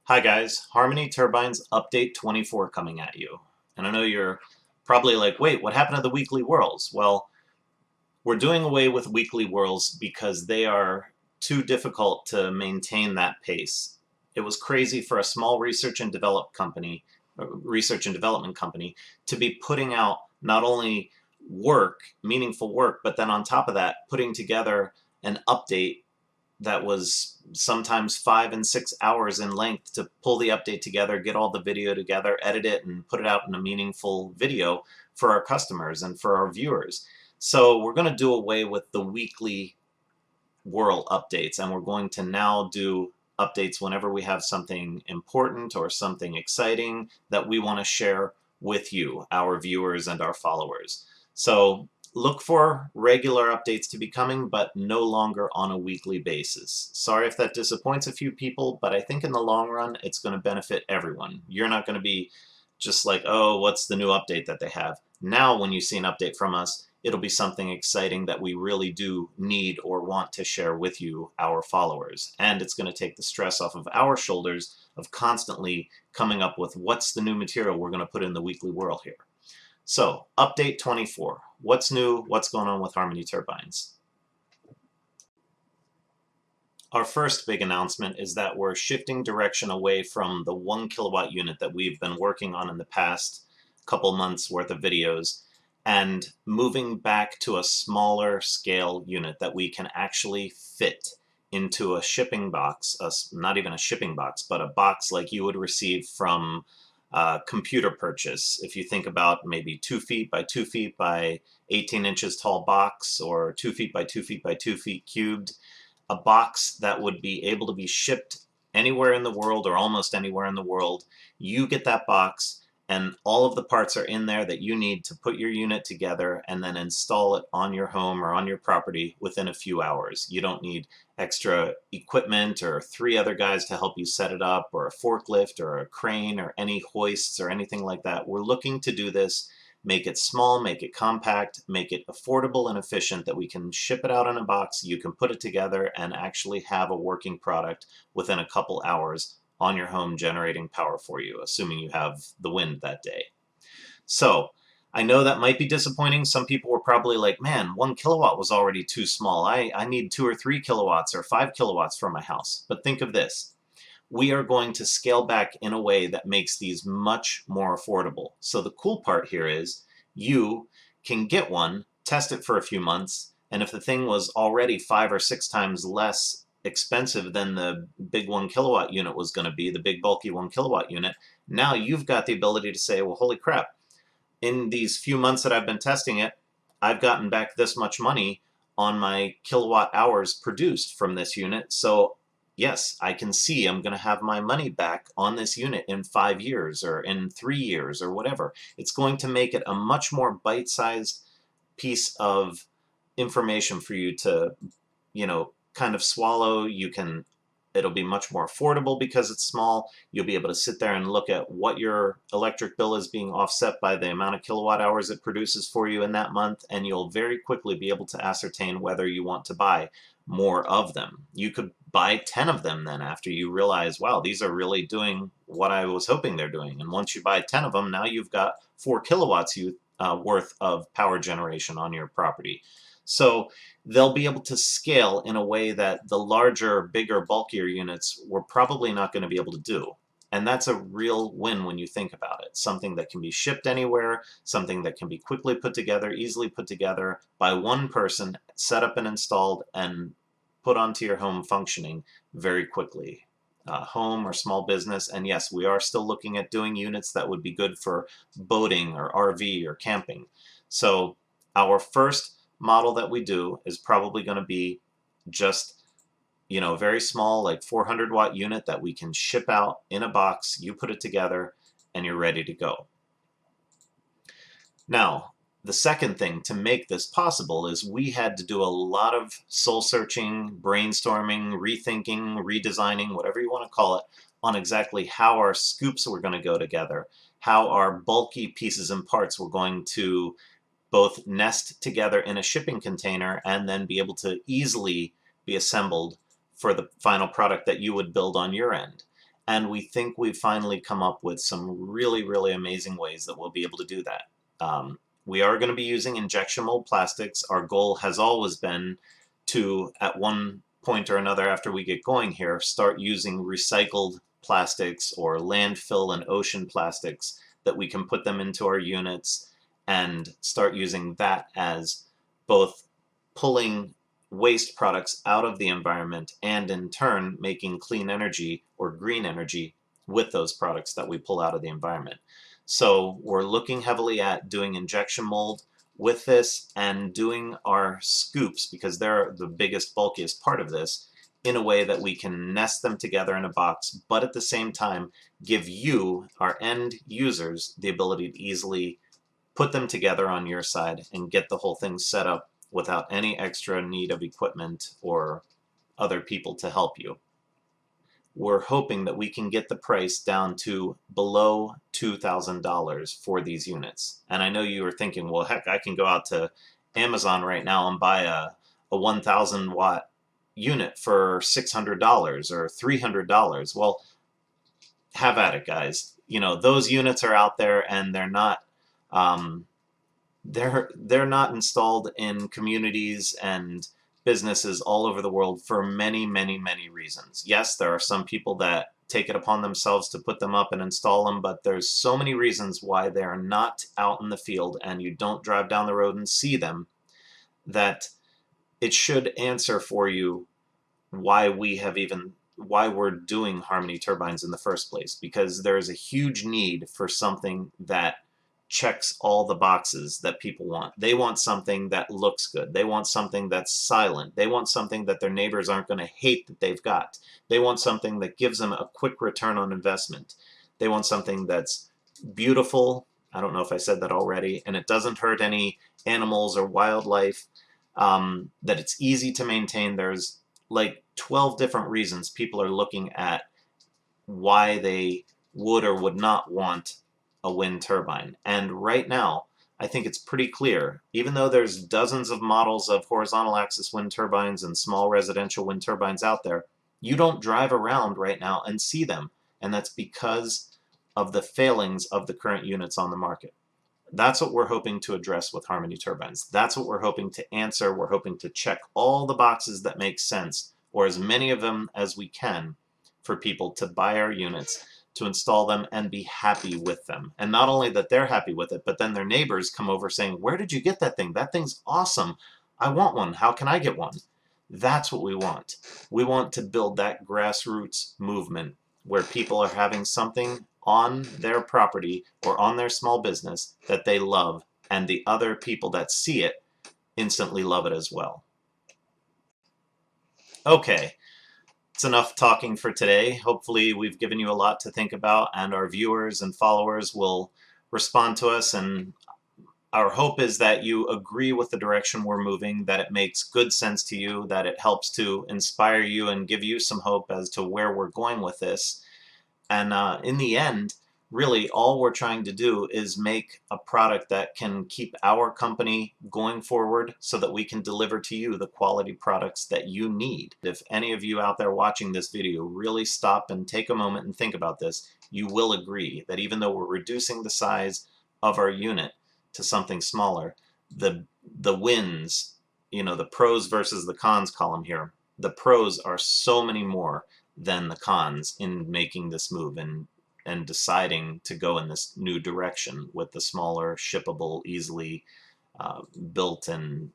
Hi guys, Harmony Turbines Update 24 coming at you. And I know you're probably like, wait, what happened to the Weekly Whirls? Well, we're doing away with Weekly Whirls because they are too difficult to maintain that pace. It was crazy for a small research and development company to be putting out not only work, meaningful work, but then on top of that, putting together an update that was sometimes 5 and 6 hours in length to pull the update together, get all the video together, edit it, and put it out in a meaningful video for our customers and for our viewers. So we're going to do away with the weekly whirl updates, and we're going to now do updates whenever we have something important or something exciting that we want to share with you, our viewers and our followers. So look for regular updates to be coming, but no longer on a weekly basis. Sorry if that disappoints a few people, but I think in the long run, it's going to benefit everyone. You're not going to be just like, oh, what's the new update that they have? Now, when you see an update from us, it'll be something exciting that we really do need or want to share with you, our followers. And it's going to take the stress off of our shoulders of constantly coming up with what's the new material we're going to put in the weekly whirl here. So, update 24. What's new? What's going on with Harmony Turbines? Our first big announcement is that we're shifting direction away from the 1 kilowatt unit that we've been working on in the past couple months worth of videos and moving back to a smaller scale unit that we can actually fit into a shipping box, not even a shipping box, but a box like you would receive from computer purchase. If you think about maybe 2 feet by 2 feet by 18 inches tall box, or 2 feet by 2 feet by 2 feet cubed, a box that would be able to be shipped anywhere in the world or almost anywhere in the world. You get that box and all of the parts are in there that you need to put your unit together and then install it on your home or on your property within a few hours. You don't need extra equipment or 3 other guys to help you set it up, or a forklift or a crane or any hoists or anything like that. We're looking to do this, make it small, make it compact, make it affordable and efficient, that we can ship it out in a box, you can put it together and actually have a working product within a couple hours on your home generating power for you, assuming you have the wind that day. So I know that might be disappointing. Some people were probably like, man, 1 kilowatt was already too small. I need 2 or 3 kilowatts or 5 kilowatts for my house. But think of this. We are going to scale back in a way that makes these much more affordable. So the cool part here is you can get one, test it for a few months, and if the thing was already 5 or 6 times less expensive than the big 1 kilowatt unit was going to be, the big bulky 1 kilowatt unit, now you've got the ability to say, well, holy crap, in these few months that I've been testing it, I've gotten back this much money on my kilowatt hours produced from this unit. So yes, I can see I'm going to have my money back on this unit in 5 years or in 3 years or whatever. It's going to make it a much more bite-sized piece of information for you to, kind of swallow. It'll be much more affordable because it's small. You'll be able to sit there and look at what your electric bill is being offset by the amount of kilowatt hours it produces for you in that month, and you'll very quickly be able to ascertain whether you want to buy more of them. You could buy 10 of them then after you realize, wow, these are really doing what I was hoping they're doing. And once you buy 10 of them, now you've got 4 kilowatts worth of power generation on your property. So they'll be able to scale in a way that the larger, bigger, bulkier units were probably not going to be able to do. And that's a real win when you think about it. Something that can be shipped anywhere, something that can be quickly put together, easily put together by one person, set up and installed, and put onto your home functioning very quickly. Home or small business. And yes, we are still looking at doing units that would be good for boating or RV or camping. So our first model that we do is probably going to be just, very small, like 400 watt unit that we can ship out in a box. You put it together and you're ready to go. Now, the second thing to make this possible is we had to do a lot of soul searching, brainstorming, rethinking, redesigning, whatever you want to call it, on exactly how our scoops were going to go together, how our bulky pieces and parts were going to both nest together in a shipping container and then be able to easily be assembled for the final product that you would build on your end. And we think we've finally come up with some really, really amazing ways that we'll be able to do that. We are going to be using injection mold plastics. Our goal has always been to, at one point or another after we get going here, start using recycled plastics or landfill and ocean plastics that we can put them into our units and start using that as both pulling waste products out of the environment and in turn making clean energy or green energy with those products that we pull out of the environment. So we're looking heavily at doing injection mold with this and doing our scoops, because they're the biggest, bulkiest part of this, in a way that we can nest them together in a box, but at the same time give you, our end users, the ability to easily put them together on your side and get the whole thing set up without any extra need of equipment or other people to help you. We're hoping that we can get the price down to below $2,000 for these units. And I know you were thinking, well, heck, I can go out to Amazon right now and buy a 1,000 watt unit for $600 or $300. Well, have at it, guys. You know, those units are out there, and they're not they're not installed in communities and businesses all over the world for many, many, many reasons. Yes, there are some people that take it upon themselves to put them up and install them, but there's so many reasons why they're not out in the field and you don't drive down the road and see them, that it should answer for you why we're doing Harmony Turbines in the first place, because there is a huge need for something that checks all the boxes that people want. They want something that looks good. They want something that's silent. They want something that their neighbors aren't going to hate that they've got. They want something that gives them a quick return on investment. They want something that's beautiful. I don't know if I said that already. And it doesn't hurt any animals or wildlife. That it's easy to maintain. There's like 12 different reasons people are looking at why they would or would not want a wind turbine. And right now, I think it's pretty clear, even though there's dozens of models of horizontal axis wind turbines and small residential wind turbines out there, you don't drive around right now and see them. And that's because of the failings of the current units on the market. That's what we're hoping to address with Harmony Turbines. That's what we're hoping to answer. We're hoping to check all the boxes that make sense, or as many of them as we can, for people to buy our units, to install them, and be happy with them. And not only that they're happy with it, but then their neighbors come over saying, where did you get that thing? That thing's awesome. I want one. How can I get one? That's what we want. We want to build that grassroots movement where people are having something on their property or on their small business that they love, and the other people that see it instantly love it as well. Okay. It's enough talking for today. Hopefully we've given you a lot to think about, and our viewers and followers will respond to us, and our hope is that you agree with the direction we're moving, that it makes good sense to you, that it helps to inspire you and give you some hope as to where we're going with this. And in the end, really all we're trying to do is make a product that can keep our company going forward so that we can deliver to you the quality products that you need. If any of you out there watching this video really stop and take a moment and think about this, you will agree that even though we're reducing the size of our unit to something smaller, the wins, you know, the pros versus the cons column here, the pros are so many more than the cons in making this move and deciding to go in this new direction with the smaller, shippable, easily built and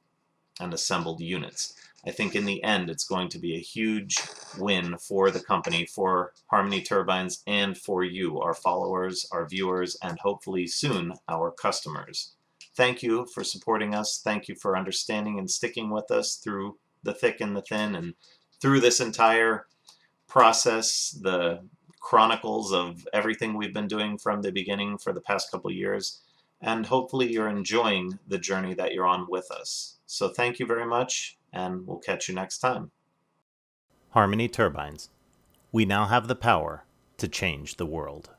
assembled units. I think in the end it's going to be a huge win for the company, for Harmony Turbines, and for you, our followers, our viewers, and hopefully soon our customers. Thank you for supporting us. Thank you for understanding and sticking with us through the thick and the thin, and through this entire process, the chronicles of everything we've been doing from the beginning for the past couple years. And hopefully you're enjoying the journey that you're on with us. So thank you very much, and we'll catch you next time. Harmony Turbines. We now have the power to change the world.